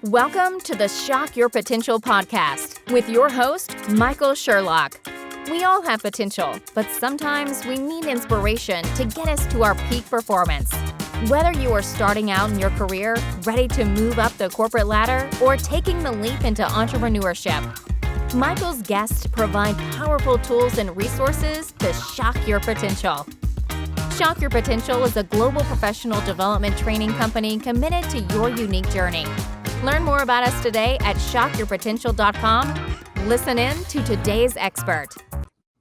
Welcome to the Shock Your Potential podcast with your host, Michael Sherlock. We all have potential, but sometimes we need inspiration to get us to our peak performance. Whether you are starting out in your career, ready to move up the corporate ladder, or taking the leap into entrepreneurship, Michael's guests provide powerful tools and resources to shock your potential. Shock Your Potential is a global professional development training company committed to your unique journey. Learn more about us today at shockyourpotential.com. Listen in to today's expert.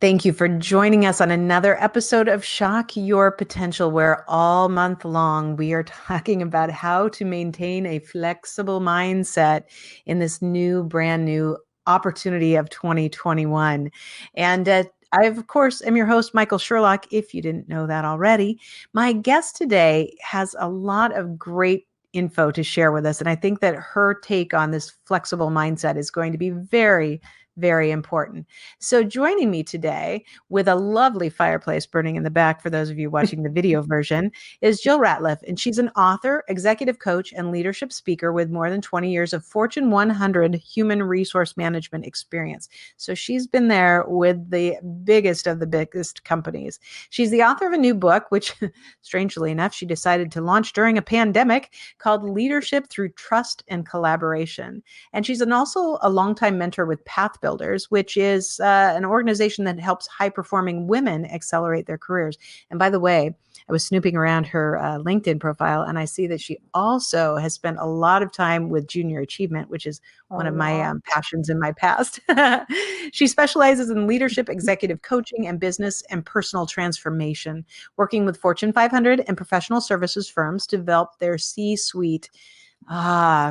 Thank you for joining us on another episode of Shock Your Potential, where all month long we are talking about how to maintain a flexible mindset in this brand new opportunity of 2021. And I, of course, am your host, Michael Sherlock, if you didn't know that already. My guest today has a lot of great info to share with us. And I think that her take on this flexible mindset is going to be very, very important. So joining me today with a lovely fireplace burning in the back, for those of you watching the video version, is Jill Ratliff. And she's an author, executive coach, and leadership speaker with more than 20 years of Fortune 100 human resource management experience. So she's been there with the biggest of the biggest companies. She's the author of a new book, which strangely enough, she decided to launch during a pandemic, called Leadership Through Trust and Collaboration. And she's also a longtime mentor with Pathbuilders, which is an organization that helps high-performing women accelerate their careers. And by the way, I was snooping around her LinkedIn profile, and I see that she also has spent a lot of time with junior achievement, which is one of my passions in my past. She specializes in leadership, executive coaching, and business and personal transformation, working with Fortune 500 and professional services firms to develop their C-suite.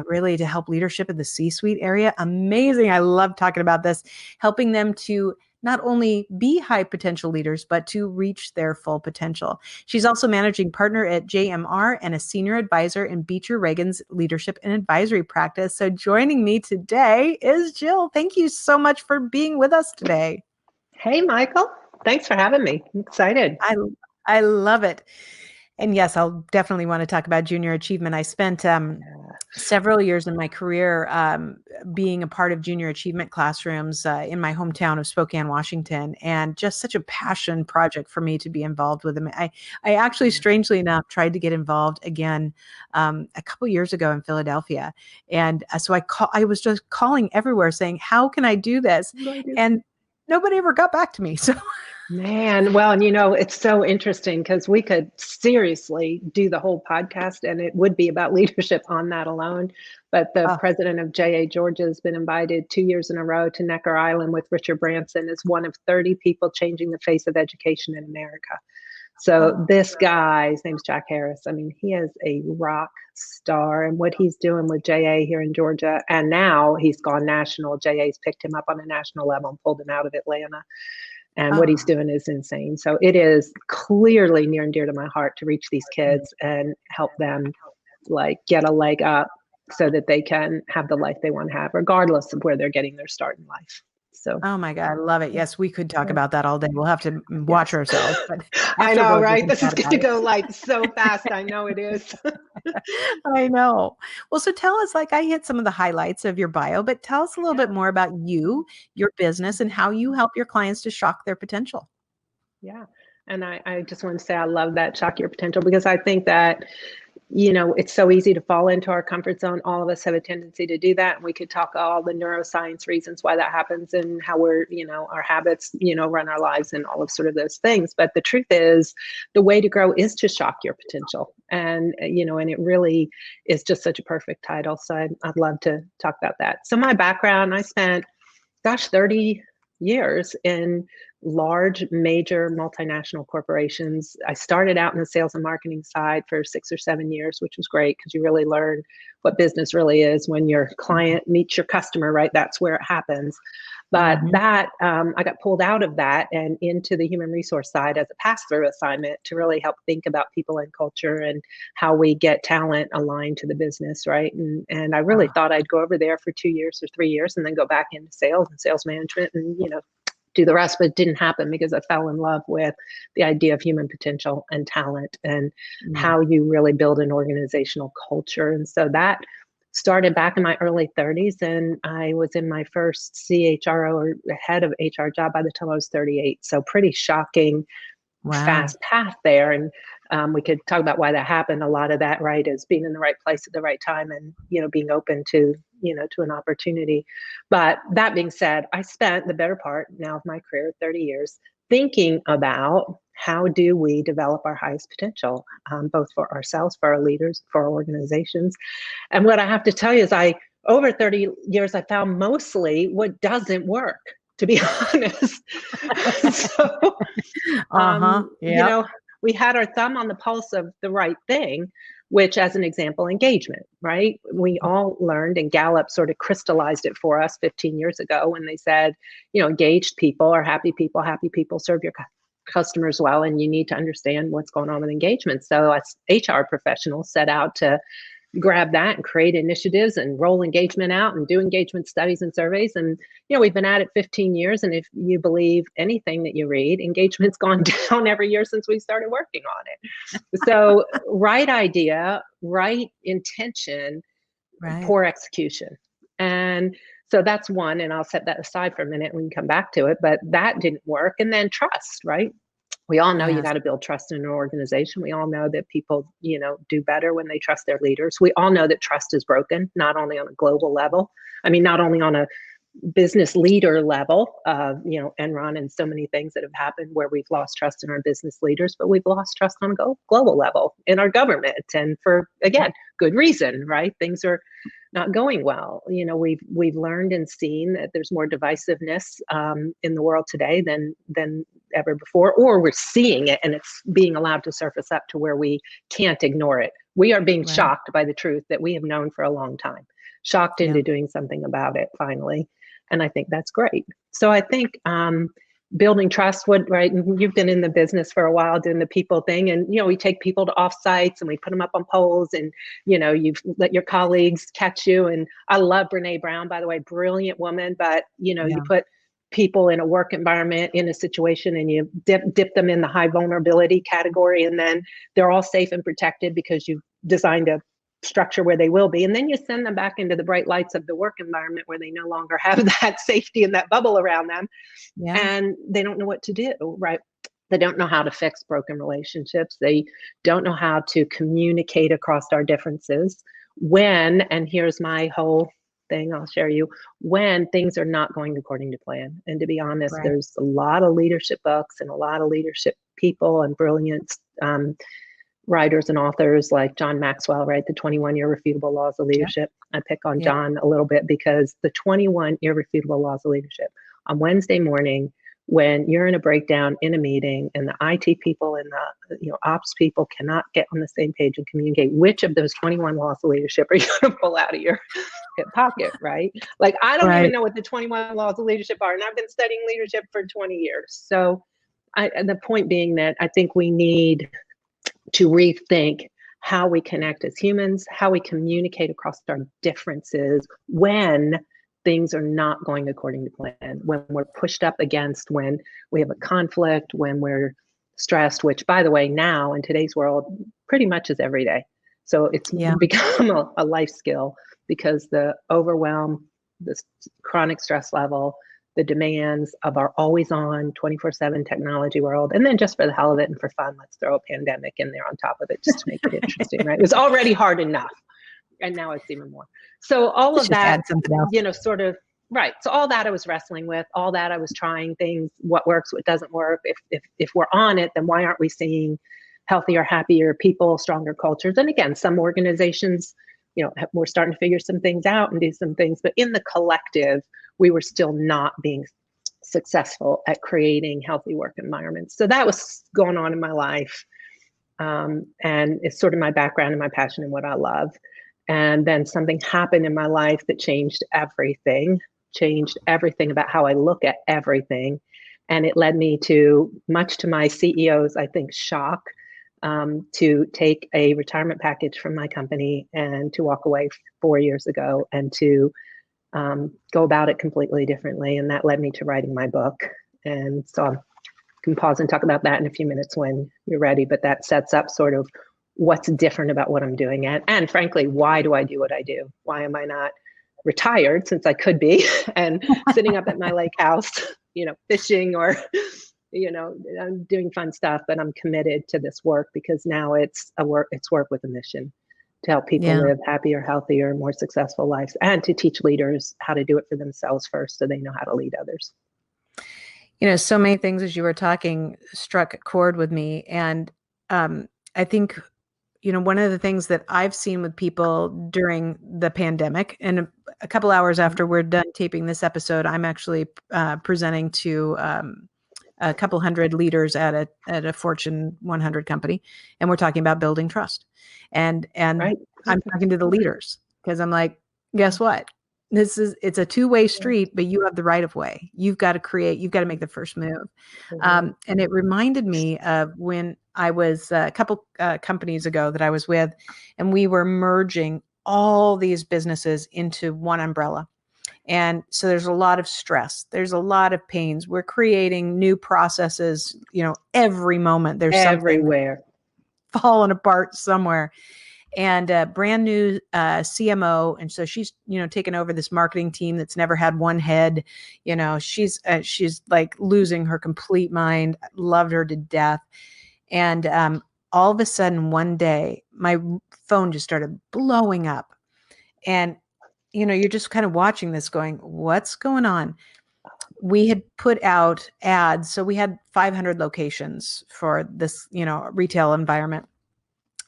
Really to help leadership in the C-suite area. Amazing. I love talking about this, helping them to not only be high potential leaders, but to reach their full potential. She's also managing partner at JMR and a senior advisor in Beecher, Reagan's leadership and advisory practice. So joining me today is Jill. Thank you so much for being with us today. Hey, Michael. Thanks for having me. I'm excited. I love it. And yes, I'll definitely want to talk about junior achievement. I spent several years in my career being a part of junior achievement classrooms in my hometown of Spokane, Washington, and just such a passion project for me to be involved with them. I actually, strangely enough, tried to get involved again a couple years ago in Philadelphia. And so I was just calling everywhere saying, how can I do this? And nobody ever got back to me. So. Man, well, and it's so interesting because we could seriously do the whole podcast and it would be about leadership on that alone. But the president of J.A. Georgia has been invited 2 years in a row to Necker Island with Richard Branson as one of 30 people changing the face of education in America. So this guy, his name's Jack Harris. I mean, he is a rock star, and what he's doing with JA here in Georgia, and now he's gone national. JA's picked him up on a national level and pulled him out of Atlanta. And what he's doing is insane. So it is clearly near and dear to my heart to reach these kids and help them get a leg up so that they can have the life they want to have, regardless of where they're getting their start in life. So, oh my God, I love it. Yes, we could talk about that all day. We'll have to watch ourselves. But I know, right? This is going to go so fast. I know it is. I know. Well, so tell us, I hit some of the highlights of your bio, but tell us a little bit more about you, your business, and how you help your clients to shock their potential. Yeah. And I just want to say I love that, shock your potential, because I think that it's so easy to fall into our comfort zone. All of us have a tendency to do that. And we could talk all the neuroscience reasons why that happens and how we're, our habits, run our lives and all of sort of those things. But the truth is the way to grow is to shock your potential. And, and it really is just such a perfect title. So I'd love to talk about that. So my background, I spent, 30 years in large, major multinational corporations. I started out in the sales and marketing side for 6 or 7 years, which was great because you really learn what business really is when your client meets your customer, right? That's where it happens. But that I got pulled out of that and into the human resource side as a pass-through assignment to really help think about people and culture and how we get talent aligned to the business, right? And I really thought I'd go over there for 2 years or 3 years and then go back into sales and sales management and, do the rest, but it didn't happen because I fell in love with the idea of human potential and talent and how you really build an organizational culture. And so that started back in my early 30s, and I was in my first CHRO or head of HR job by the time I was 38. So pretty shocking, fast path there. And we could talk about why that happened. A lot of that, right, is being in the right place at the right time and, being open to, to an opportunity. But that being said, I spent the better part now of my career, 30 years, thinking about how do we develop our highest potential, both for ourselves, for our leaders, for our organizations. And what I have to tell you is over 30 years, I found mostly what doesn't work, to be honest. So, we had our thumb on the pulse of the right thing, which, as an example, engagement, right? We all learned, and Gallup sort of crystallized it for us 15 years ago when they said, engaged people are happy people serve your customers well, and you need to understand what's going on with engagement. So as HR professionals set out to grab that and create initiatives and roll engagement out and do engagement studies and surveys. And, we've been at it 15 years. And if you believe anything that you read, engagement's gone down every year since we started working on it. So right idea, right intention, poor execution. And so that's one, and I'll set that aside for a minute. We can come back to it, but that didn't work. And then trust, right? We all know you got to build trust in an organization. We all know that people, do better when they trust their leaders. We all know that trust is broken, not only on a global level. I mean, not only on a business leader level of, Enron and so many things that have happened where we've lost trust in our business leaders, but we've lost trust on a global level in our government. And for, again, good reason, right? Things are not going well. We've learned and seen that there's more divisiveness in the world today than ever before, or we're seeing it and it's being allowed to surface up to where we can't ignore it. We are being shocked by the truth that we have known for a long time, shocked into doing something about it finally. And I think that's great. So I think building trust right? You've been in the business for a while doing the people thing. And, we take people to offsites and we put them up on poles and, you've let your colleagues catch you. And I love Brene Brown, by the way, brilliant woman, but, you put people in a work environment in a situation and you dip them in the high vulnerability category. And then they're all safe and protected because you've designed a structure where they will be. And then you send them back into the bright lights of the work environment where they no longer have that safety and that bubble around them. And they don't know what to do, right? They don't know how to fix broken relationships. They don't know how to communicate across our differences when, and here's my whole thing I'll share you, when things are not going according to plan. And to be honest, there's a lot of leadership books and a lot of leadership people and brilliant writers and authors like John Maxwell, right? The 21 Irrefutable Laws of Leadership. I pick on John a little bit because the 21 Irrefutable Laws of Leadership on Wednesday morning, when you're in a breakdown in a meeting and the IT people and the ops people cannot get on the same page and communicate, which of those 21 laws of leadership are you going to pull out of your hip pocket, right? Like, I don't even know what the 21 laws of leadership are, and I've been studying leadership for 20 years. So the point being that I think we need to rethink how we connect as humans, how we communicate across our differences when things are not going according to plan, when we're pushed up against, when we have a conflict, when we're stressed, which, by the way, now in today's world, pretty much is every day. So it's become a life skill because the overwhelm, the chronic stress level, the demands of our always on 24/7 technology world. And then just for the hell of it and for fun, let's throw a pandemic in there on top of it just to make it interesting, right? It was already hard enough. And now it's even more. So all of that, sort of, right. So all that I was wrestling with, all that I was trying things, what works, what doesn't work. If we're on it, then why aren't we seeing healthier, happier people, stronger cultures? And again, some organizations, we're starting to figure some things out and do some things, but in the collective, we were still not being successful at creating healthy work environments. So that was going on in my life. And it's sort of my background and my passion and what I love. And then something happened in my life that changed everything about how I look at everything. And it led me to, much to my CEO's, I think, shock, to take a retirement package from my company and to walk away 4 years ago and to go about it completely differently. And that led me to writing my book. And so I can pause and talk about that in a few minutes when you're ready, but that sets up sort of what's different about what I'm doing. And frankly, why do I do what I do? Why am I not retired, since I could be, and sitting up at my lake house, fishing, or, I'm doing fun stuff, but I'm committed to this work because now it's work with a mission to help people live happier, healthier, more successful lives, and to teach leaders how to do it for themselves first so they know how to lead others. So many things as you were talking struck a chord with me. And I think, one of the things that I've seen with people during the pandemic, and a couple hours after we're done taping this episode, I'm actually presenting to a couple hundred leaders at a Fortune 100 company, and we're talking about building trust. And Right. I'm talking to the leaders because I'm like, guess what? It's a two-way street, but you have the right of way. You've got to make the first move. And it reminded me of when I was a couple companies ago that I was with, and we were merging all these businesses into one umbrella. And so there's a lot of stress. There's a lot of pains. We're creating new processes, every moment there's everywhere something falling apart somewhere. And a brand new CMO. And so she's, taken over this marketing team that's never had one head. She's like losing her complete mind. Loved her to death. And all of a sudden one day, my phone just started blowing up. And, you're just kind of watching this going, what's going on? We had put out ads. So we had 500 locations for this, retail environment.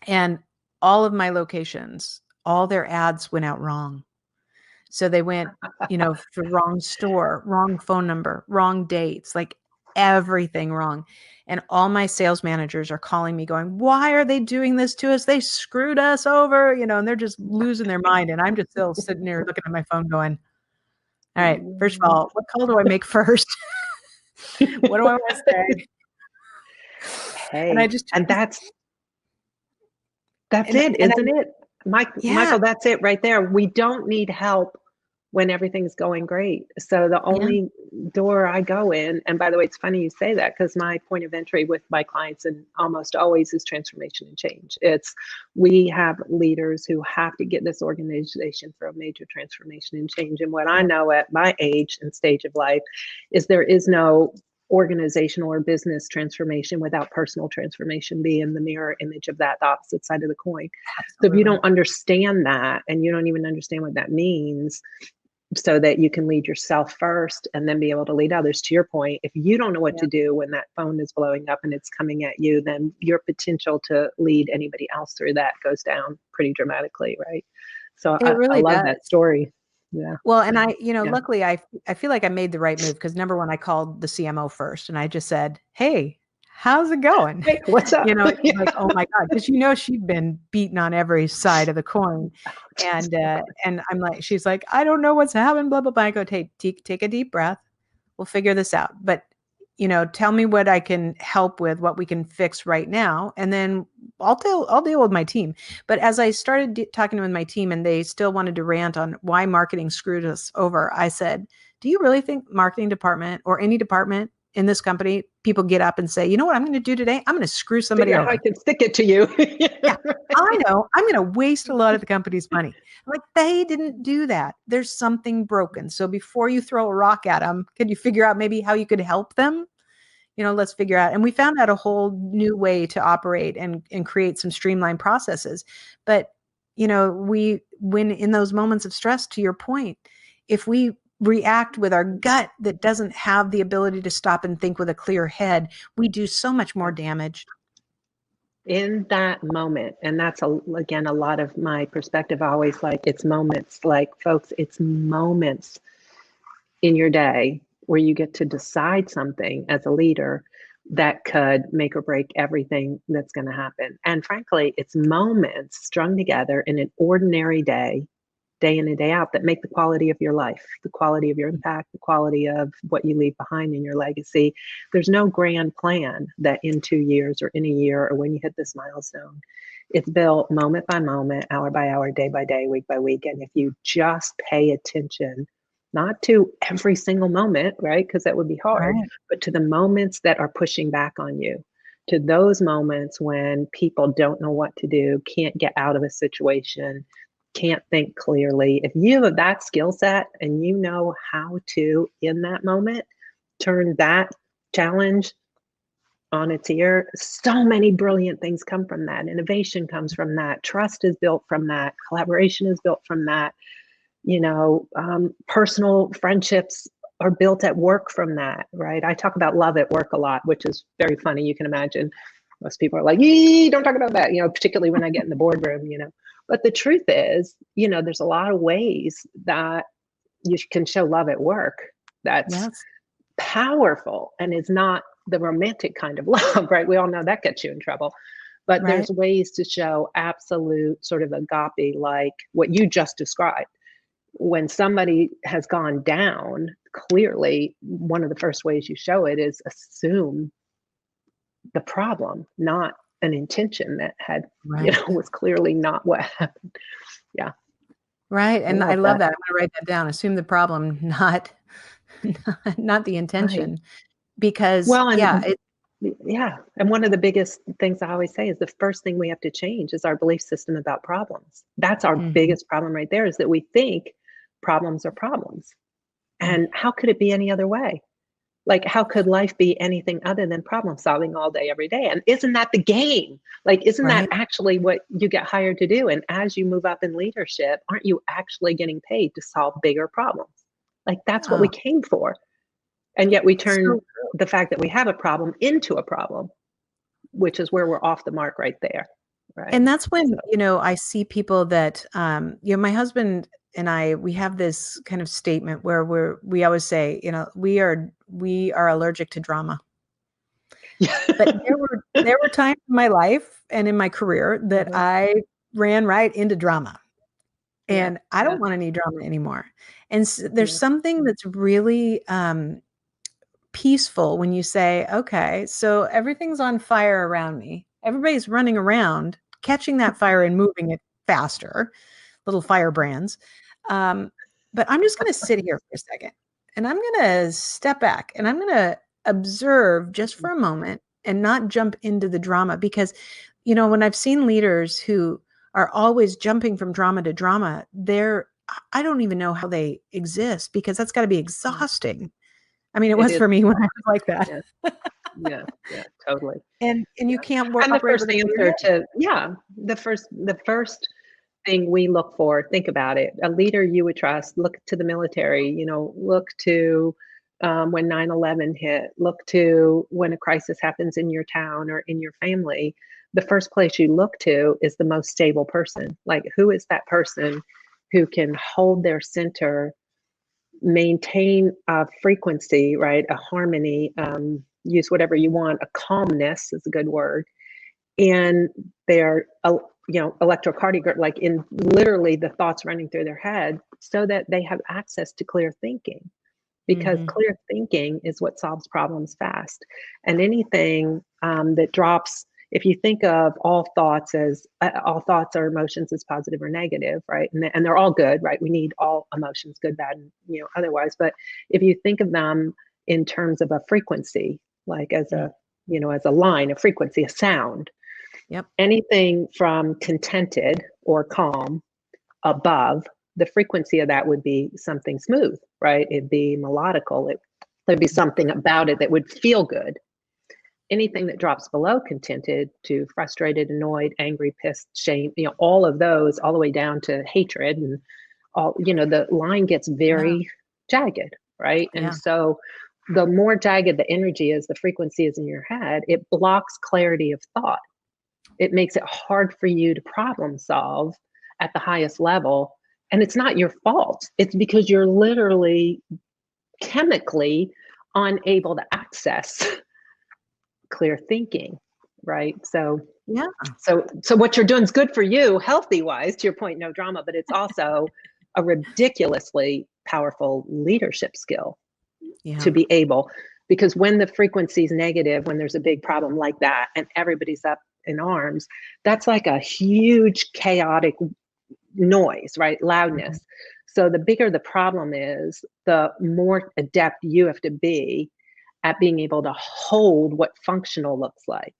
And all of my locations, all their ads went out wrong. So they went, the wrong store, wrong phone number, wrong dates, like everything wrong. And all my sales managers are calling me going, why are they doing this to us? They screwed us over, and they're just losing their mind. And I'm just still sitting there looking at my phone going, all right, first of all, what call do I make first? What do I want to say? Hey, and that's it, isn't it? Michael, that's it right there. We don't need help when everything's going great. So the only door I go in, and by the way, it's funny you say that, because my point of entry with my clients, and almost always, is transformation and change. We have leaders who have to get this organization through a major transformation and change. And what I know at my age and stage of life is there is no organizational or business transformation without personal transformation being the mirror image of that, the opposite side of the coin. Absolutely. So if you don't understand that, and you don't even understand what that means, so that you can lead yourself first and then be able to lead others, to your point, if you don't know what to do when that phone is blowing up and it's coming at you, then your potential to lead anybody else through that goes down pretty dramatically, right? So I love that story. Yeah. Well, and luckily I feel like I made the right move, because number one, I called the CMO first, and I just said, hey, how's it going? Hey, what's up? Like, oh my God, because she'd been beaten on every side of the coin, and I'm like, she's like, I don't know what's happened, blah blah blah. I go, take a deep breath, we'll figure this out. But tell me what I can help with, what we can fix right now, and then I'll deal with my team. But as I started talking with my team, and they still wanted to rant on why marketing screwed us over, I said, do you really think marketing department, or any department in this company, people get up and say, you know what I'm going to do today? I'm going to screw somebody over. I can stick it to you. Yeah, I know. I'm going to waste a lot of the company's money. Like, they didn't do that. There's something broken. So before you throw a rock at them, can you figure out maybe how you could help them? Let's figure out. And we found out a whole new way to operate and create some streamlined processes. But, when in those moments of stress, to your point, if we react with our gut that doesn't have the ability to stop and think with a clear head, we do so much more damage. In that moment. And that's, again, a lot of my perspective. I always like, it's moments, like, folks, it's moments in your day where you get to decide something as a leader that could make or break everything that's going to happen. And frankly, it's moments strung together in an ordinary day in and day out, that make the quality of your life, the quality of your impact, the quality of what you leave behind in your legacy. There's no grand plan that in 2 years or in a year, or when you hit this milestone. It's built moment by moment, hour by hour, day by day, week by week. And if you just pay attention, not to every single moment, right? Because that would be hard, right, but to the moments that are pushing back on you, to those moments when people don't know what to do, can't get out of a situation, can't think clearly. If you have that skill set and you know how to, in that moment, turn that challenge on its ear, so many brilliant things come from that. Innovation comes from that. Trust is built from that. Collaboration is built from that. Personal friendships are built at work from that, right? I talk about love at work a lot, which is very funny. You can imagine most people are like, don't talk about that, particularly when I get in the boardroom, But the truth is, there's a lot of ways that you can show love at work that's powerful and is not the romantic kind of love, right? We all know that gets you in trouble. But there's ways to show absolute sort of agape, like what you just described. When somebody has gone down, clearly, one of the first ways you show it is assume the problem, not an intention that had, was clearly not what happened. Yeah. Right. And I love that. I'm going to write that down. Assume the problem, not the intention. Right. Because, and one of the biggest things I always say is the first thing we have to change is our belief system about problems. That's our biggest problem right there, is that we think problems are problems. And how could it be any other way? Like, how could life be anything other than problem solving all day, every day? And isn't that the game? Like, isn't that actually what you get hired to do? And as you move up in leadership, aren't you actually getting paid to solve bigger problems? Like, that's what we came for. And yet we turn the fact that we have a problem into a problem, which is where we're off the mark right there. Right. And that's when, I see people that, my husband and I, we have this kind of statement where we always say, we are allergic to drama. But there were times in my life and in my career that I ran right into drama, and I don't want any drama anymore. And so there's something that's really peaceful when you say, okay, so everything's on fire around me. Everybody's running around, catching that fire and moving it faster, little firebrands. But I'm just going to sit here for a second, and I'm going to step back, and I'm going to observe just for a moment and not jump into the drama. Because, when I've seen leaders who are always jumping from drama to drama, I don't even know how they exist, because that's got to be exhausting. I mean, it was for me when I was like that. Yeah, totally. And you can't work. And the first answer to, the first thing we look for, think about it, a leader you would trust, look to the military, look to when 9/11 hit, look to when a crisis happens in your town or in your family. The first place you look to is the most stable person. Like, who is that person who can hold their center, maintain a frequency, right? A harmony, use whatever you want, a calmness is a good word. And they're, electrocardiogram, like in literally the thoughts running through their head, so that they have access to clear thinking. Because clear thinking is what solves problems fast. And anything that drops, if you think of all thoughts or emotions as positive or negative, right? And they're all good, right? We need all emotions, good, bad, and otherwise. But if you think of them in terms of a frequency, like as a line, a frequency, a sound. Yep. Anything from contented or calm above, the frequency of that would be something smooth, right? It'd be melodical. There'd be something about it that would feel good. Anything that drops below contented to frustrated, annoyed, angry, pissed, shame, all of those, all the way down to hatred, and all, the line gets very jagged, right? And so the more jagged the energy is, the frequency is in your head, it blocks clarity of thought. It makes it hard for you to problem solve at the highest level. And it's not your fault. It's because you're literally chemically unable to access clear thinking, right? So what you're doing is good for you, healthy wise, to your point, no drama, but it's also a ridiculously powerful leadership skill to be able, because when the frequency is negative, when there's a big problem like that and everybody's up in arms, that's like a huge chaotic noise, right? Loudness. So the bigger the problem is, the more adept you have to be at being able to hold what functional looks like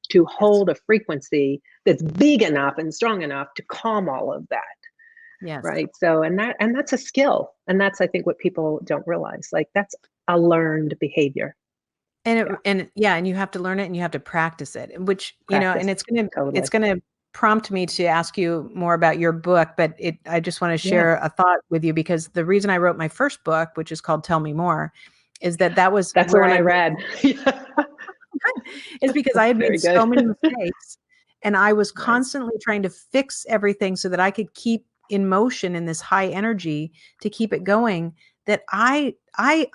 to hold a frequency that's big enough and strong enough to calm all of that. Yes. Right. So, and that's a skill. And that's, I think, what people don't realize. Like, that's a learned behavior. And you have to learn it and you have to practice it, which, and it's going to prompt me to ask you more about your book, but I just want to share a thought with you, because the reason I wrote my first book, which is called Tell Me More, is that's the one I read. Is because I had made so many mistakes and I was Right. constantly trying to fix everything so that I could keep in motion in this high energy to keep it going, that I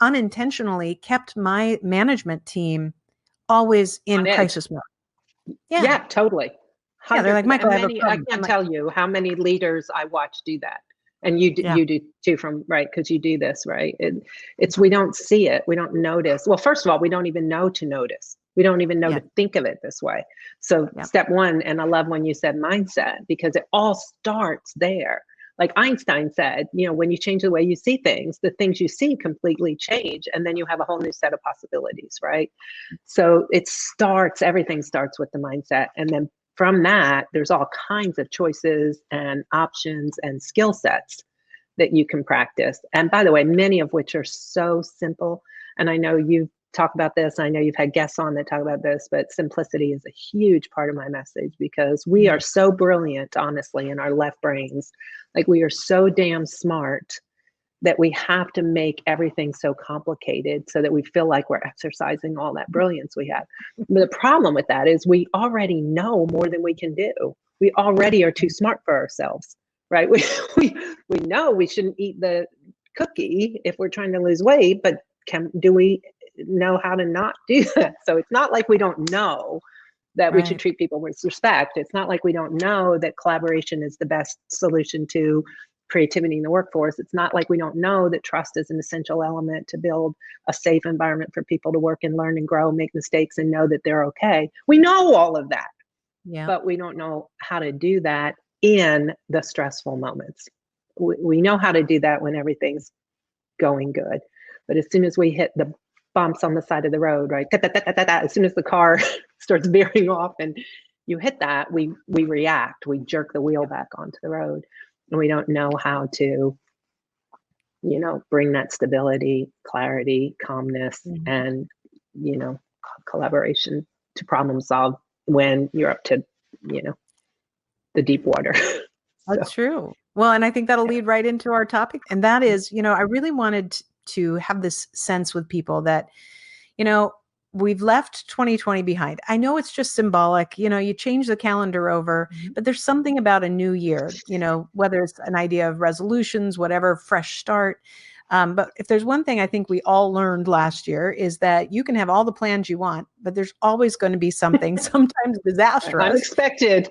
unintentionally kept my management team always in crisis mode. Yeah, totally. Yeah, they're like, Michael, I have a problem. I can't tell you how many leaders I watch do that. And you do too, because you do this, right? It's we don't see it. We don't notice. Well, first of all, we don't even know to notice. We don't even know to think of it this way. So step one, and I love when you said mindset, because it all starts there. Like Einstein said, when you change the way you see things, the things you see completely change, and then you have a whole new set of possibilities, right? So everything starts with the mindset. And then from that, there's all kinds of choices and options and skill sets that you can practice. And by the way, many of which are so simple. And I know you've talked about this. I know you've had guests on that talk about this, but simplicity is a huge part of my message, because we are so brilliant, honestly, in our left brains. Like, we are so damn smart that we have to make everything so complicated so that we feel like we're exercising all that brilliance we have. But the problem with that is we already know more than we can do. We already are too smart for ourselves, right? We know we shouldn't eat the cookie if we're trying to lose weight, but do we know how to not do that? So it's not like we don't know that we should treat people with respect. It's not like we don't know that collaboration is the best solution to creativity in the workforce. It's not like we don't know that trust is an essential element to build a safe environment for people to work and learn and grow, make mistakes, and know that they're okay. We know all of that, but we don't know how to do that in the stressful moments. We know how to do that when everything's going good. But as soon as we hit the bumps on the side of the road, right? As soon as the car starts veering off and you hit that, we react, we jerk the wheel back onto the road. And we don't know how to, bring that stability, clarity, calmness, and, collaboration to problem solve when you're up to, the deep water. That's true. Well, and I think that'll lead right into our topic. And that is, I really wanted to have this sense with people that, we've left 2020 behind. I know it's just symbolic, you change the calendar over, but there's something about a new year, whether it's an idea of resolutions, whatever, fresh start. But if there's one thing I think we all learned last year, is that you can have all the plans you want, but there's always going to be something, sometimes disastrous, unexpected,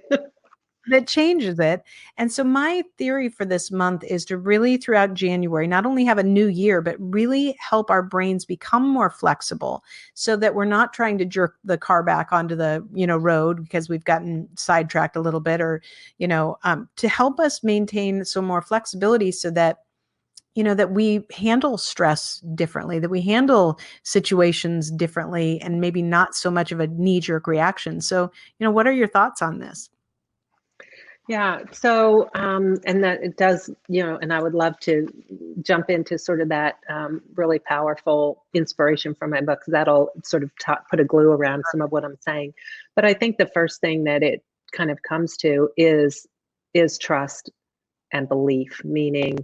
that changes it. And so my theory for this month is to really, throughout January, not only have a new year, but really help our brains become more flexible, so that we're not trying to jerk the car back onto the, road because we've gotten sidetracked a little bit, or, to help us maintain some more flexibility, so that, that we handle stress differently, that we handle situations differently, and maybe not so much of a knee-jerk reaction. So, what are your thoughts on this? Yeah. So, and that it does, and I would love to jump into sort of that really powerful inspiration from my book, because that'll sort of put a glue around some of what I'm saying. But I think the first thing that it kind of comes to is trust and belief, meaning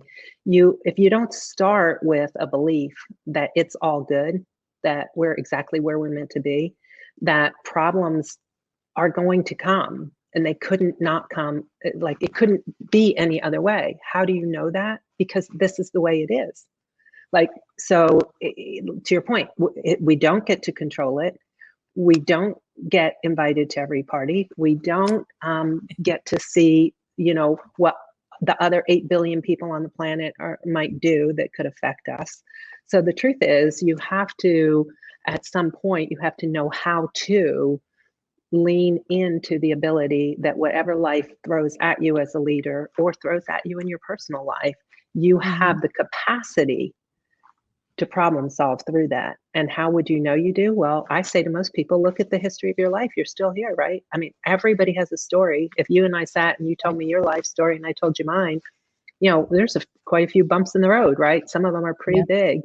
if you don't start with a belief that it's all good, that we're exactly where we're meant to be, that problems are going to come. And they couldn't not come, like it couldn't be any other way. How do you know that? Because this is the way it is. Like, so to your point, we don't get to control it. We don't get invited to every party. We don't get to see, what the other 8 billion people on the planet might do that could affect us. So the truth is, you have to, at some point, you have to know how to lean into the ability that whatever life throws at you as a leader, or throws at you in your personal life, you have the capacity to problem solve through that. And how would you know you do? Well, I say to most people, look at the history of your life. You're still here, right? I mean, everybody has a story. If you and I sat and you told me your life story and I told you mine, there's quite a few bumps in the road, right? Some of them are pretty big,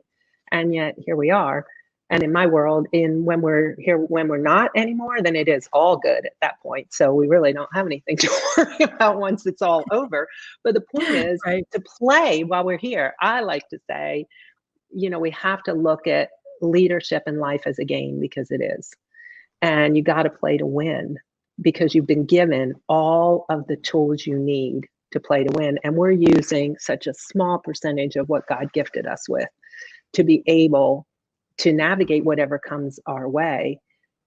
and yet here we are. And in my world, when we're here, when we're not anymore, then it is all good at that point. So we really don't have anything to worry about once it's all over. But the point is to play while we're here. I like to say, we have to look at leadership in life as a game, because it is. And you got to play to win, because you've been given all of the tools you need to play to win. And we're using such a small percentage of what God gifted us with to be able to navigate whatever comes our way,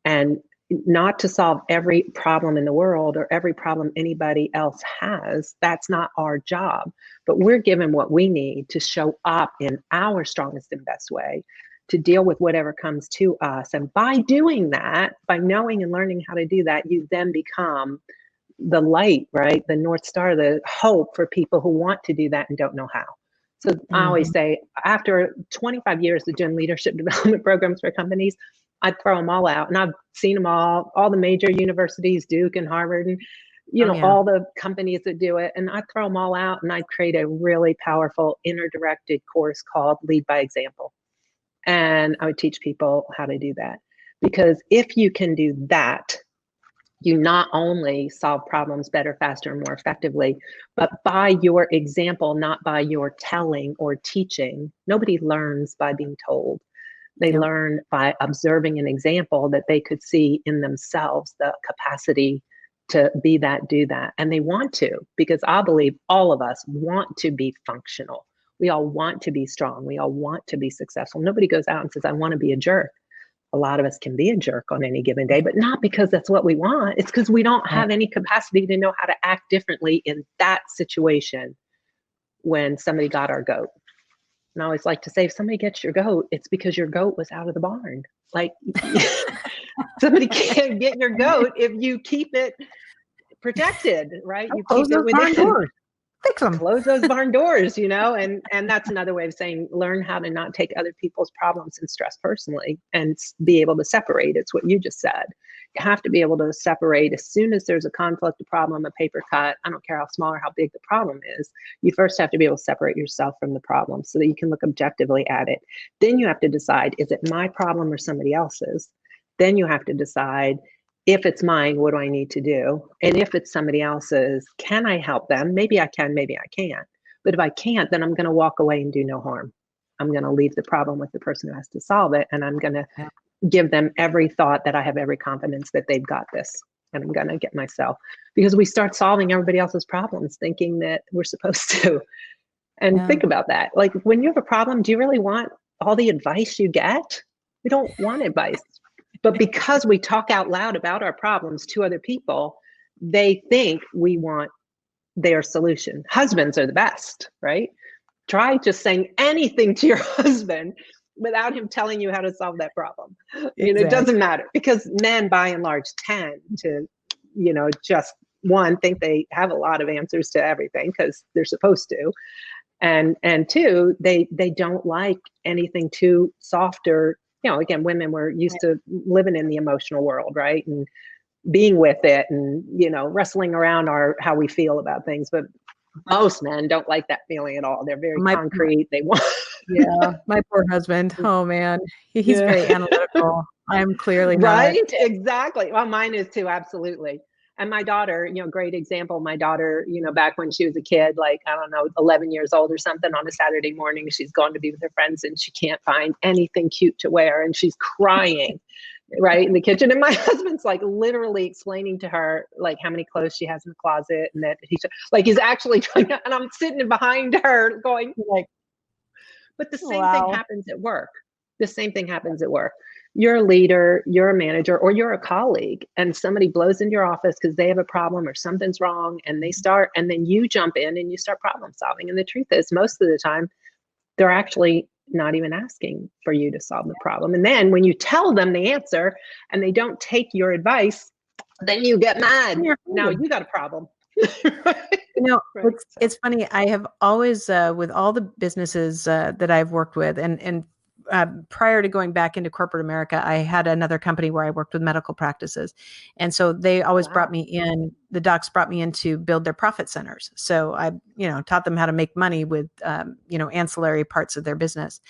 and not to solve every problem in the world or every problem anybody else has. That's not our job, but we're given what we need to show up in our strongest and best way to deal with whatever comes to us. And by doing that, by knowing and learning how to do that, you then become the light, right? The North Star, the hope for people who want to do that and don't know how. So I always say, after 25 years of doing leadership development programs for companies, I'd throw them all out. And I've seen them all the major universities, Duke and Harvard, and all the companies that do it. And I'd throw them all out, and I'd create a really powerful inner-directed course called Lead by Example. And I would teach people how to do that. Because if you can do that, you not only solve problems better, faster, and more effectively, but by your example, not by your telling or teaching. Nobody learns by being told. They learn by observing an example that they could see in themselves, the capacity to be that, do that. And they want to, because I believe all of us want to be functional. We all want to be strong. We all want to be successful. Nobody goes out and says, I want to be a jerk. A lot of us can be a jerk on any given day, but not because that's what we want. It's because we don't have any capacity to know how to act differently in that situation when somebody got our goat. And I always like to say, if somebody gets your goat, it's because your goat was out of the barn. Like, somebody can't get your goat if you keep it protected, right? You keep it within. Fix them. Close those barn doors, and that's another way of saying, learn how to not take other people's problems and stress personally, and be able to separate. It's what you just said. You have to be able to separate as soon as there's a conflict, a problem, a paper cut. I don't care how small or how big the problem is. You first have to be able to separate yourself from the problem so that you can look objectively at it. Then you have to decide, is it my problem or somebody else's? Then you have to decide, if it's mine, what do I need to do? And if it's somebody else's, can I help them? Maybe I can, maybe I can't. But if I can't, then I'm going to walk away and do no harm. I'm going to leave the problem with the person who has to solve it. And I'm going to give them every thought that I have every confidence that they've got this. And I'm going to get myself, because we start solving everybody else's problems thinking that we're supposed to. And think about that. Like, when you have a problem, do you really want all the advice you get? We don't want advice. But because we talk out loud about our problems to other people, they think we want their solution. Husbands are the best, right? Try just saying anything to your husband without him telling you how to solve that problem. Exactly. It doesn't matter, because men by and large tend to, just think they have a lot of answers to everything because they're supposed to. And two, they don't like anything too soft or, again, women were used to living in the emotional world, right? And being with it and, wrestling around how we feel about things. But most men don't like that feeling at all. They're very concrete. They want. My poor husband. Oh man, he's very analytical. I'm clearly not. Right? Exactly. Well, mine is too. Absolutely. And my daughter, great example. My daughter, back when she was a kid, like, I don't know, 11 years old or something, on a Saturday morning, she's gone to be with her friends and she can't find anything cute to wear. And she's crying right in the kitchen. And my husband's like literally explaining to her, like, how many clothes she has in the closet. And that he's actually trying to, and I'm sitting behind her going like, but the same thing happens at work. The same thing happens at work. You're a leader, you're a manager, or you're a colleague, and somebody blows into your office because they have a problem or something's wrong, and then you jump in and you start problem solving. And the truth is, most of the time, they're actually not even asking for you to solve the problem. And then when you tell them the answer and they don't take your advice, then you get mad. Now you got a problem. It's funny. I have always, with all the businesses that I've worked with, and prior to going back into corporate America, I had another company where I worked with medical practices. And so they always brought me in, the docs brought me in to build their profit centers. So I, taught them how to make money with, ancillary parts of their business.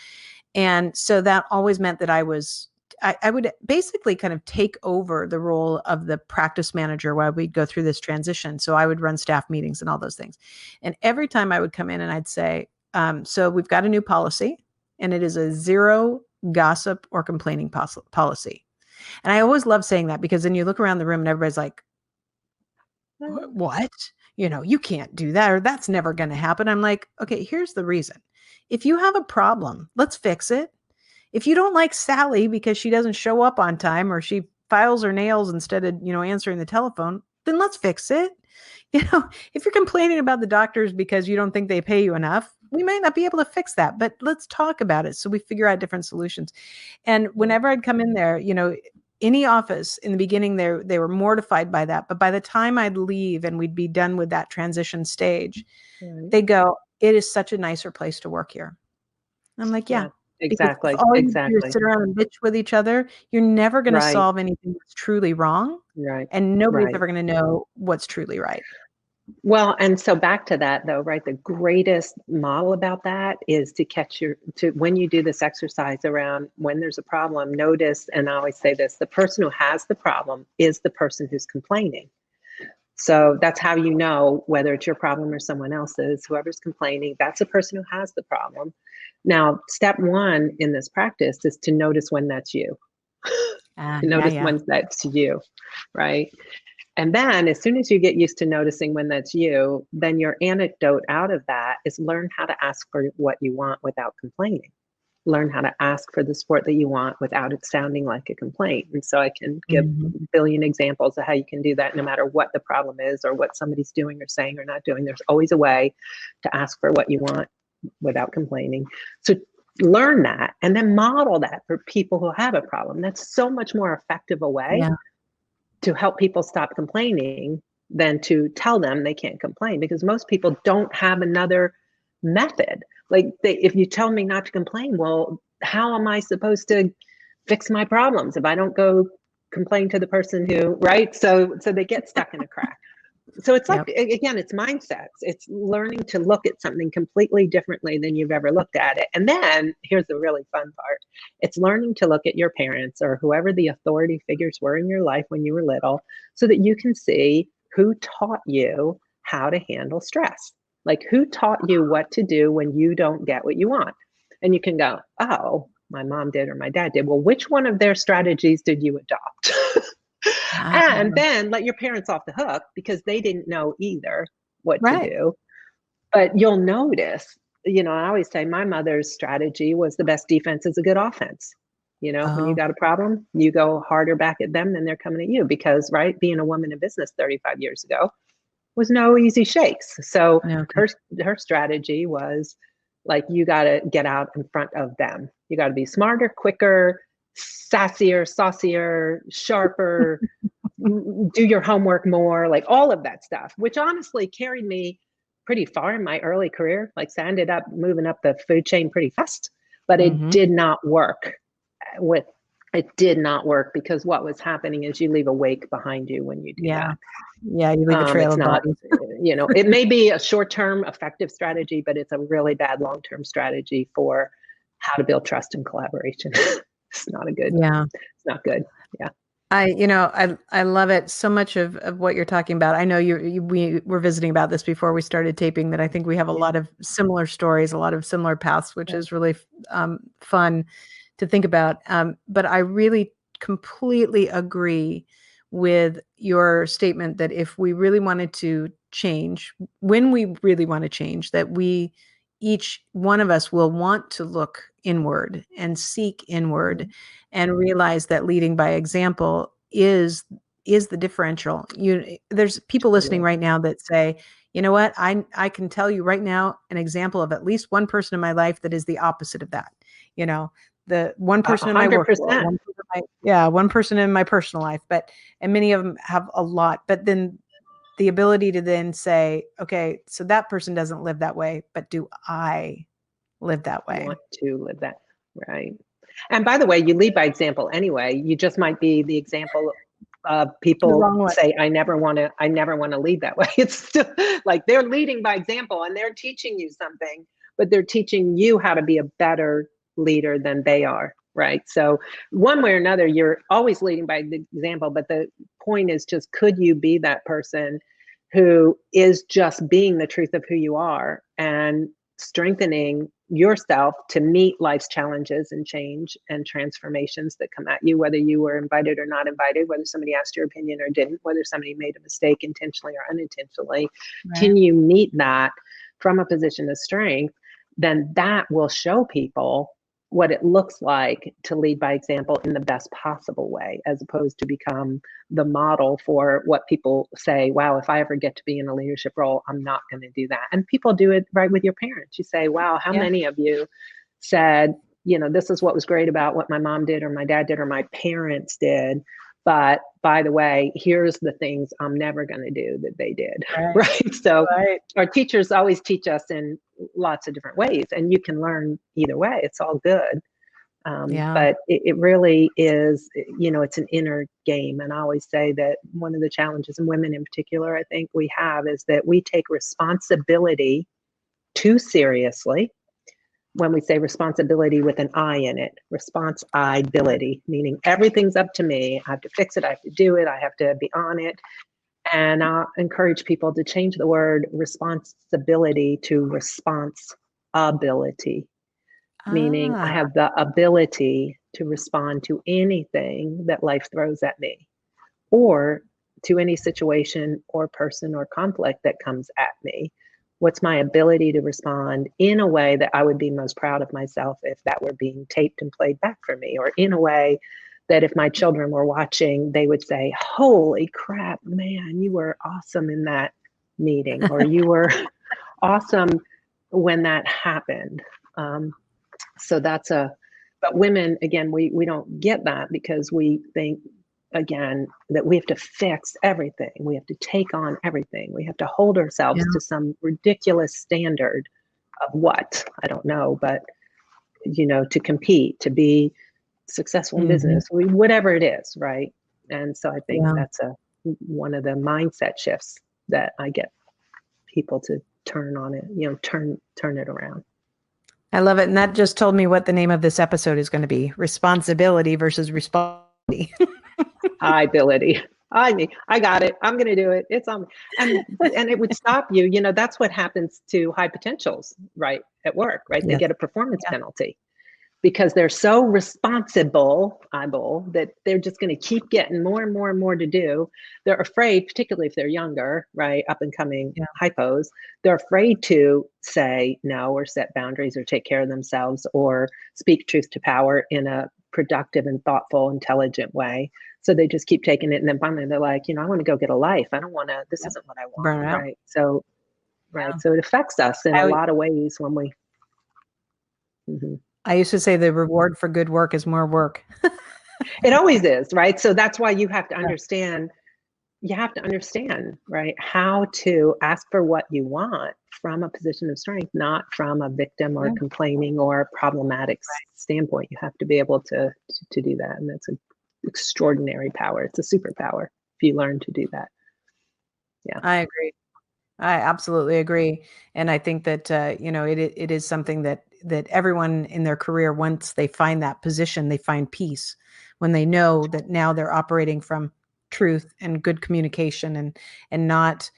And so that always meant that I would basically kind of take over the role of the practice manager while we'd go through this transition. So I would run staff meetings and all those things. And every time I would come in and I'd say, so we've got a new policy, and it is a zero gossip or complaining policy. And I always love saying that, because then you look around the room and everybody's like, what? You can't do that, or that's never going to happen. I'm like, okay, here's the reason. If you have a problem, let's fix it. If you don't like Sally because she doesn't show up on time, or she files her nails instead of, answering the telephone, then let's fix it. If you're complaining about the doctors because you don't think they pay you enough, we might not be able to fix that, but let's talk about it so we figure out different solutions. And whenever I'd come in there, any office in the beginning, they were mortified by that. But by the time I'd leave and we'd be done with that transition stage, they'd go, it is such a nicer place to work here. I'm like, yeah. Exactly. All you do is sit around and bitch with each other. You're never going to solve anything that's truly wrong. Right. And nobody's ever going to know what's truly right. Well, and so back to that though, right? The greatest model about that is to when you do this exercise around when there's a problem, notice, and I always say this, the person who has the problem is the person who's complaining. So that's how you know whether it's your problem or someone else's. Whoever's complaining, that's the person who has the problem. Now, step one in this practice is to notice when that's you. Notice when that's you, right? And then as soon as you get used to noticing when that's you, then your antidote out of that is learn how to ask for what you want without complaining. Learn how to ask for the support that you want without it sounding like a complaint. And so I can give a billion examples of how you can do that no matter what the problem is or what somebody's doing or saying or not doing. There's always a way to ask for what you want without complaining. So learn that and then model that for people who have a problem. That's so much more effective a way to help people stop complaining than to tell them they can't complain, because most people don't have another method. Like if you tell me not to complain, well, how am I supposed to fix my problems if I don't go complain to the person who, right? So they get stuck in a crack. So it's like, again, it's mindsets. It's learning to look at something completely differently than you've ever looked at it. And then here's the really fun part. It's learning to look at your parents or whoever the authority figures were in your life when you were little, so that you can see who taught you how to handle stress. Like who taught you what to do when you don't get what you want? And you can go, oh, my mom did or my dad did. Well, which one of their strategies did you adopt? And then let your parents off the hook, because they didn't know either what to do. But you'll notice, I always say my mother's strategy was the best defense is a good offense. When you got a problem, you go harder back at them than they're coming at you, because, right, being a woman in business 35 years ago was no easy shakes. So her strategy was like, you got to get out in front of them. You got to be smarter, quicker, sassier, saucier, sharper, do your homework more, like all of that stuff, which honestly carried me pretty far in my early career. Like, so I ended up moving up the food chain pretty fast, but it did not work because what was happening is you leave a wake behind you when you do that. Yeah, you leave a trail of bodies. It may be a short-term effective strategy, but it's a really bad long-term strategy for how to build trust and collaboration. It's not it's not good. Yeah. I love it. So much of what you're talking about. I know we were visiting about this before we started taping, that I think we have a lot of similar stories, a lot of similar paths, which is really fun to think about. But I really completely agree with your statement that if we really wanted to change, when we really want to change, that each one of us will want to look inward and seek inward and realize that leading by example is the differential. There's people listening right now that say, you know what, I can tell you right now an example of at least one person in my life that is the opposite of that. The one person in my work, one person in my personal life, and many of them have a lot, but then the ability to then say, okay, so that person doesn't live that way, but do I live that way? I want to live that. Right. And by the way, you lead by example anyway. You just might be the example of The people wrong way. say, I never want to lead that way. It's still like they're leading by example and they're teaching you something, but they're teaching you how to be a better leader than they are. Right. So one way or another, you're always leading by the example. But the point is just, could you be that person who is just being the truth of who you are and strengthening yourself to meet life's challenges and change and transformations that come at you, whether you were invited or not invited, whether somebody asked your opinion or didn't, whether somebody made a mistake intentionally or unintentionally. Right. Can you meet that from a position of strength? Then that will show people what it looks like to lead by example in the best possible way, as opposed to become the model for what people say, wow, if I ever get to be in a leadership role, I'm not going to do that. And people do it right with your parents. You say, wow, how many of you said, this is what was great about what my mom did or my dad did or my parents did. But by the way, here's the things I'm never going to do that they did. Right. So our teachers always teach us in lots of different ways, and you can learn either way. It's all good. But it really is, it's an inner game. And I always say that one of the challenges, and women in particular, I think we have, is that we take responsibility too seriously. When we say responsibility with an I in it, Respons-I-bility, meaning everything's up to me. I have to fix it. I have to do it. I have to be on it. And I encourage people to change the word responsibility to response-ability, meaning I have the ability to respond to anything that life throws at me, or to any situation or person or conflict that comes at me. What's my ability to respond in a way that I would be most proud of myself if that were being taped and played back for me, or in a way that if my children were watching, they would say, holy crap, man, you were awesome in that meeting, or you were awesome when that happened. So but women, again, we don't get that because we think, again, that we have to fix everything. We have to take on everything. We have to hold ourselves to some ridiculous standard of what, I don't know, but, to compete, to be successful in business, whatever it is. Right. And so I think that's one of the mindset shifts that I get people to turn on it, turn it around. I love it. And that just told me what the name of this episode is going to be: responsibility versus responsibility. I-bility. I got it. I'm going to do it. It's on. And it would stop you. That's what happens to high potentials, right? At work, right? They get a performance penalty because they're so responsible that they're just going to keep getting more and more and more to do. They're afraid, particularly if they're younger, right? Up and coming hypos, they're afraid to say no or set boundaries or take care of themselves or speak truth to power in a productive and thoughtful, intelligent way. So they just keep taking it. And then finally they're like, I want to go get a life. I don't want to, this isn't what I want. Burn out. Right. So, So it affects us in a lot of ways when we. I used to say the reward for good work is more work. It always is. Right. So that's why you have to understand, right, how to ask for what you want from a position of strength, not from a victim or complaining or problematic standpoint. You have to be able to do that. And that's an extraordinary power. It's a superpower if you learn to do that. Yeah, I agree. I absolutely agree. And I think that, it is something that everyone in their career, once they find that position, they find peace when they know that now they're operating from truth and good communication and not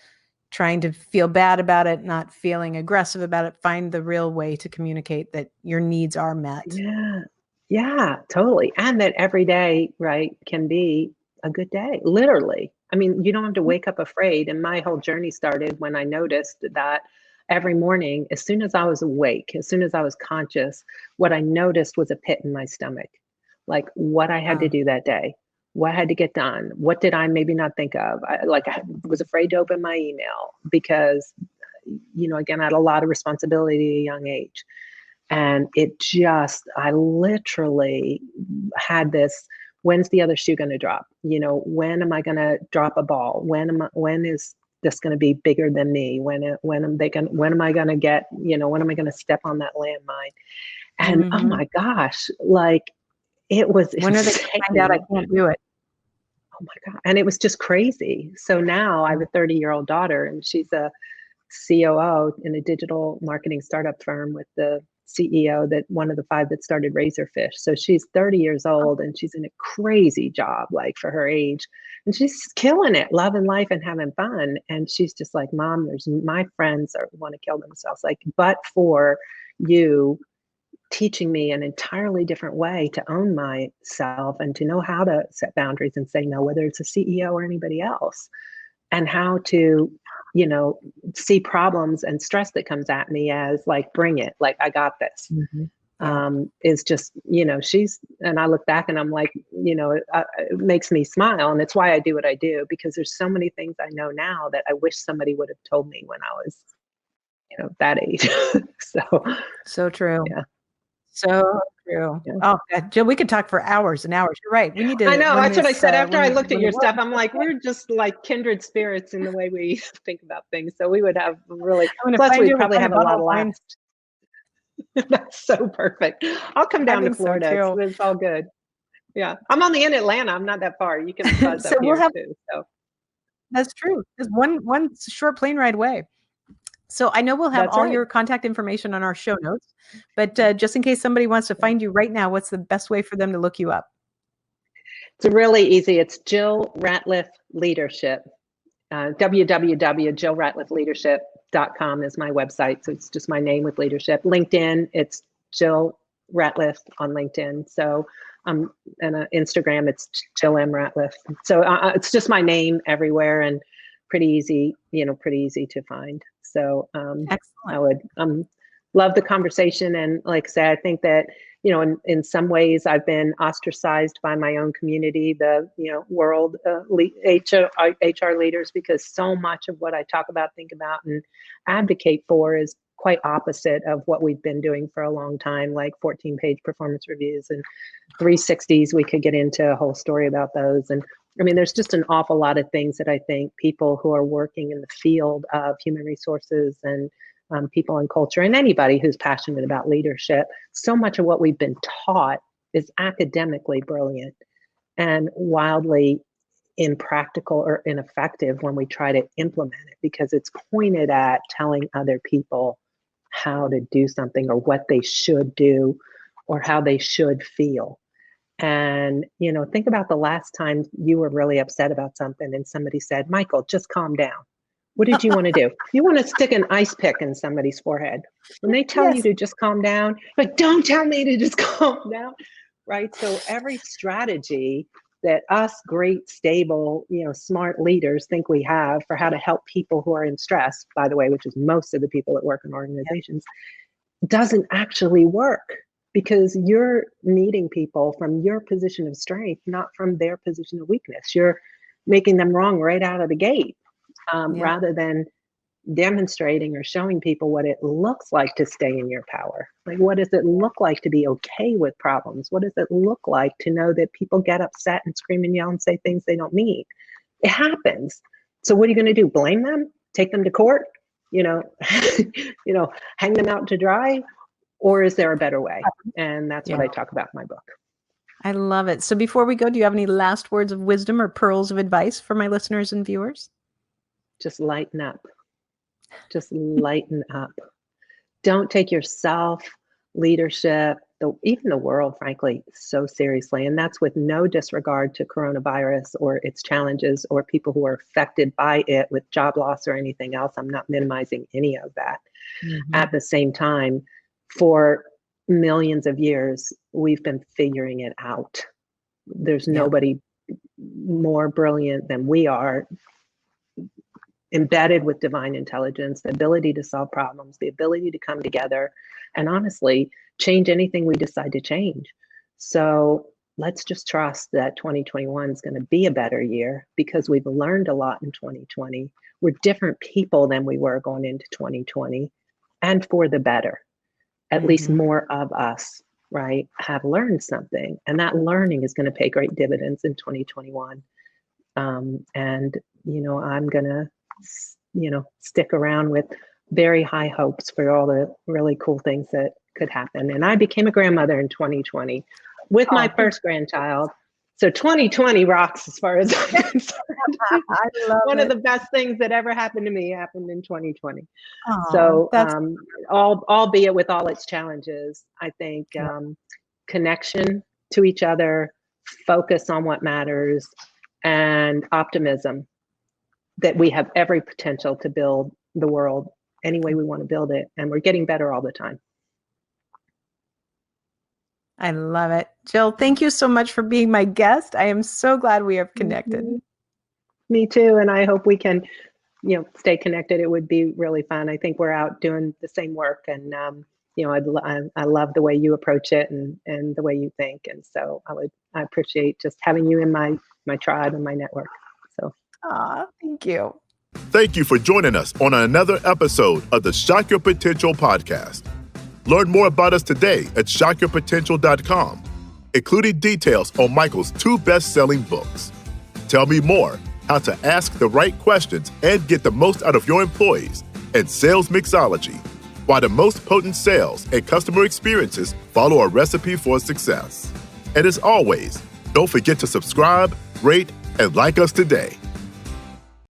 trying to feel bad about it, not feeling aggressive about it. Find the real way to communicate that your needs are met. Yeah, totally. And that every day, right, can be a good day, literally. I mean, you don't have to wake up afraid. And my whole journey started when I noticed that every morning, as soon as I was awake, as soon as I was conscious, what I noticed was a pit in my stomach, like what I had to do that day, what I had to get done, what did I maybe not think of? I was afraid to open my email because, again, I had a lot of responsibility at a young age. And I literally had this, when's the other shoe going to drop? When am I going to drop a ball? When is this going to be bigger than me? When am I going to get, when am I going to step on that landmine? And oh Mhm. my gosh, like it was When are they gonna find out I insane. can't do it? Oh my God. And it was just crazy. So now I have Mm. a 30-year-old daughter, and she's a COO in a digital marketing startup firm with the CEO, that one of the 5 that started Razorfish. So she's 30 years old and she's in a crazy job, like for her age. And she's killing it, loving life and having fun. And she's just like, Mom, there's my friends are want to kill themselves. Like, but for you teaching me an entirely different way to own myself and to know how to set boundaries and say no, whether it's a CEO or anybody else, and how to, you know, see problems and stress that comes at me as like, bring it, like, I got this. Mhm. Yeah. Is just, you know, she's, and I look back and I'm like, you know, it makes me smile. And it's why I do what I do, because there's so many things I know now that I wish somebody would have told me when I was, you know, that age. So, So true. yeah. So true. Yeah. Oh, God, Jill, we could talk for hours and hours. You're right. We need I to know. when That's what I this, said after I looked at when the your world stuff. I'm like, we're just like kindred spirits in the way we think about things. So we would have really, I'm gonna plus find we you, we'll probably find a have a bottle lot of of wine. laughs. That's so perfect. I'll come I down to think so Florida. too. It's all good. Yeah. I'm on the in Atlanta. I'm not that far. You can buzz So up we'll here have too. So that's true. Just one short plane ride away. So I know we'll have that's all right. your contact information on our show notes, but, just in case somebody wants to find you right now, what's the best way for them to look you up? It's really easy. It's Jill Ratliff Leadership. www.jillratliffleadership.com is my website. So it's just my name with leadership. LinkedIn, it's Jill Ratliff on LinkedIn. So and Instagram, it's Jill M. Ratliff. So it's just my name everywhere, and pretty easy, you know, pretty easy to find. So I Excellent. would love the conversation. And like I said, I think that, you know, in some ways I've been ostracized by my own community, the, you know, world HR leaders, because so much of what I talk about, think about, and advocate for is quite opposite of what we've been doing for a long time, like 14-page performance reviews and 360s. We could get into a whole story about those. And I mean, there's just an awful lot of things that I think people who are working in the field of human resources and people and culture, and anybody who's passionate about leadership, so much of what we've been taught is academically brilliant and wildly impractical or ineffective when we try to implement it, because it's pointed at telling other people how to do something or what they should do or how they should feel. And, you know, think about the last time you were really upset about something and somebody said, Michael, just calm down. What did you want to do? You want to stick an ice pick in somebody's forehead. When they tell you Yes. to just calm down, like, don't tell me to just calm down, right? So every strategy that us great, stable, you know, smart leaders think we have for how to help people who are in stress, by the way, which is most of the people that work in organizations, doesn't actually work, because you're meeting people from your position of strength, not from their position of weakness. You're making them wrong right out of the gate, Yeah. rather than demonstrating or showing people what it looks like to stay in your power. Like, what does it look like to be okay with problems? What does it look like to know that people get upset and scream and yell and say things they don't mean? It happens. So what are you going to do? Blame them? Take them to court? You know, you know, hang them out to dry? Or is there a better way? And that's what Yeah. I talk about in my book. I love it. So before we go, do you have any last words of wisdom or pearls of advice for my listeners and viewers? Just lighten up. Just lighten up. Don't take yourself, leadership, even the world, frankly, so seriously. And that's with no disregard to coronavirus or its challenges or people who are affected by it with job loss or anything else. I'm not minimizing any of that. Mhm. At the same time, for millions of years, we've been figuring it out. There's Yeah. nobody more brilliant than we are, embedded with divine intelligence, the ability to solve problems, the ability to come together, and honestly, change anything we decide to change. So let's just trust that 2021 is going to be a better year, because we've learned a lot in 2020. We're different people than we were going into 2020, and for the better. At least Mhm. more of us, right, have learned something. And that learning is going to pay great dividends in 2021. And, you know, I'm going to, you know, stick around with very high hopes for all the really cool things that could happen. And I became a grandmother in 2020 with my first grandchild. So 2020 rocks as far as I'm concerned. I love One it. of the best things that ever happened to me happened in 2020. Aw, So that's albeit with all its challenges, I think connection to each other, focus on what matters, and optimism that we have every potential to build the world any way we want to build it. And we're getting better all the time. I love it. Jill, thank you so much for being my guest. I am so glad we have connected. Me too. And I hope we can, stay connected. It would be really fun. I think we're out doing the same work. And, I love the way you approach it and the way you think. And so I appreciate just having you in my tribe and my network. So. Thank you. Thank you for joining us on another episode of the Shock Your Potential podcast. Learn more about us today at shockyourpotential.com, including details on Michael's 2 best-selling books. Tell me more, how to ask the right questions and get the most out of your employees, and sales mixology, why the most potent sales and customer experiences follow a recipe for success. And as always, don't forget to subscribe, rate, and like us today.